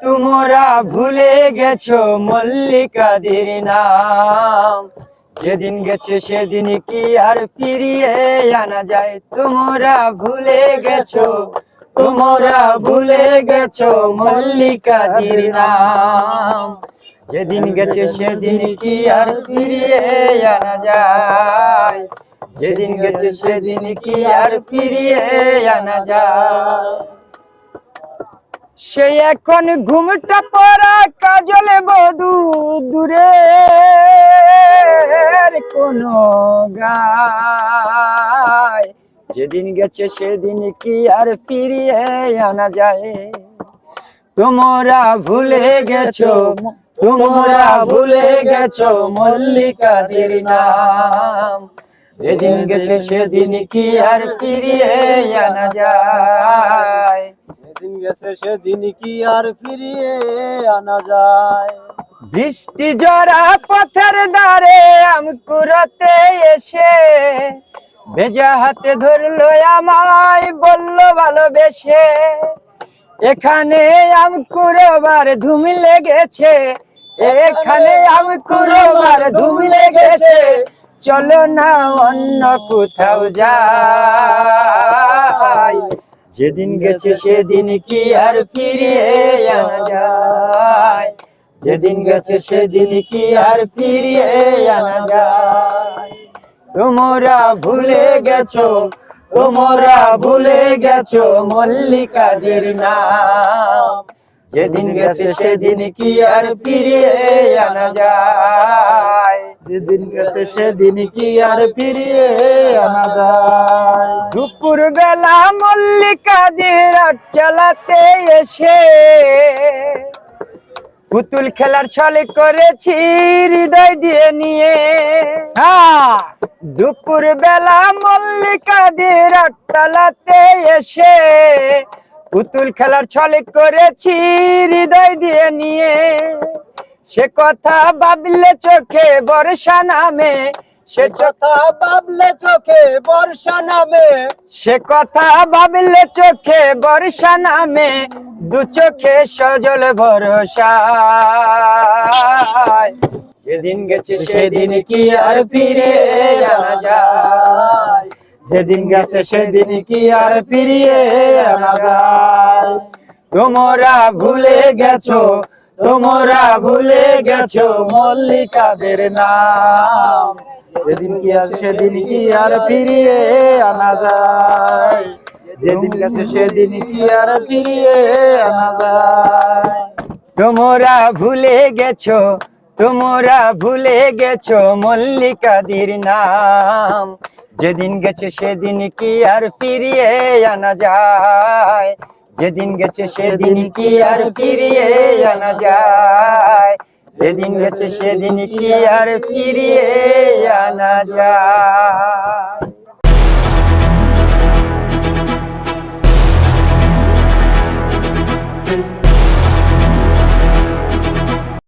তোমরা ভুলে গেছো মল্লিকাদের নাম, যেদিন গেছে সেদিন কি আর ফিরিয়ে আনা যায়। তোমরা ভুলে গেছো, তোমরা ভুলে গেছো মল্লিকাদের নাম, যেদিন গেছে সেদিন কি আর ফিরিয়ে আনা যায়। যেদিন গেছে সেদিন কি আর ফিরিয়ে আনা যায়। সে এখন ঘুমটা পড়া কাজলে বধু দূরে কোনো গায়। যেদিন গেছে সেদিন কি আর ফিরিয়ে আনা যায়। তোমরা ভুলে গেছো, তোমরা ভুলে গেছো মল্লিকাদের নাম, যেদিন গেছে সেদিন কি আর ফিরিয়ে আনা যায়। যেদিন গেছে সেদিন কি আর ফিরিয়ে আনা যায়। বৃষ্টি জরা পথের ধারে আম কুড়াতে এসে ভেজা হাতে ধরলো আমায়, বললো ভালোবেসে। এখানে আম কুড়োবার ধুম লেগেছে, এখানে আম কুড়োবার ধুম লেগেছে, চলো না অন্য কোথাও যাই। যেদিন গেছে সেদিন কি আর ফিরিয়ে আনা যায়। যেদিন গেছে সেদিন কি আর ফিরিয়ে আনা যায়। তোমরা ভুলে গেছো, তোমরা ভুলে গেছো মল্লিকাদের নাম, যেদিন গেছে সেদিন কি আর ফিরিয়ে আনা যায়। যেদিন গেছে সেদিন কি আর ফিরিয়ে আনা যায়। দুপুর বেলা মল্লিকাদের চালাতে এসে পুতুল খেলার ছলে করেছি হৃদয় দিয়ে নিয়ে। দুপুর বেলা মল্লিকাদের চালাতে এসে পুতুল খেলার ছলে করেছি হৃদয় দিয়ে নিয়ে। সে কথা ভাবলে চোখে বর্ষা নামে, সে কথা ভাবলে চোখে বর্ষা নামে, সে কথা ভাবলে চোখে বর্ষা নামে, দু চোখে সজল ভরসা। যেদিন গেছে সেদিন কি আর ফিরে আনা যায়। যেদিন গেছে সেদিন কি আর ফিরিয়ে আনা যায়। তোমরা ভুলে গেছো, তোমরা ভুলে গেছো মল্লিকাদের নাম, যেদিন কি আর সেদিন কি আর ফিরিয়ে আনা যায়। যেদিন গেছে সেদিন কি আর ফিরিয়ে আনা যায়। তোমরা ভুলে গেছো, তোমরা ভুলে গেছো মল্লিকাদের নাম, যেদিন গেছে সেদিন কি আর ফিরিয়ে আনা যায়। যেদিন গেছে সেদিন কি আর ফিরিয়ে আনা যায়। যেদিন গেছে সেদিন কি আর ফিরিয়ে আনা যায়।